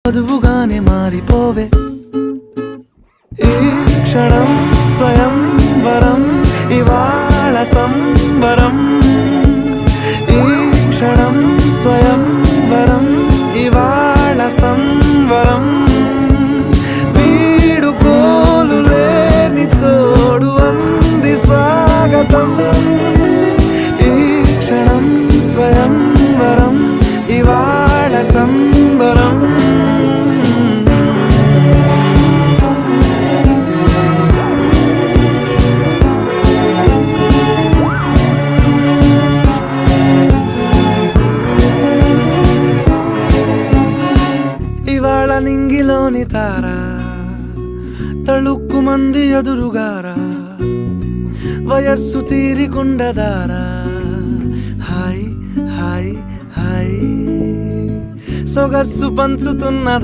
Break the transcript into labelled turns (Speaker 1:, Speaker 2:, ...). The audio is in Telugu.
Speaker 1: వధువుగానే మారిపోవే ఈ క్షణం స్వయం వరం ఇవాళ సంబరం ఈ క్షణం స్వయం వరం ఇవాళ సంవరం వీడుకోలు లేని తోడు అంది స్వాగతం ఈ క్షణం స్వయం వరం ఇవాళ సంబరం ఇవాళ నింగిలోని తారా తళుక్కు మంది ఎదురుగారా వయస్సు తీరికుండదారా హాయ్ హాయ్ హాయ్ సొగస్సు పంచుతున్న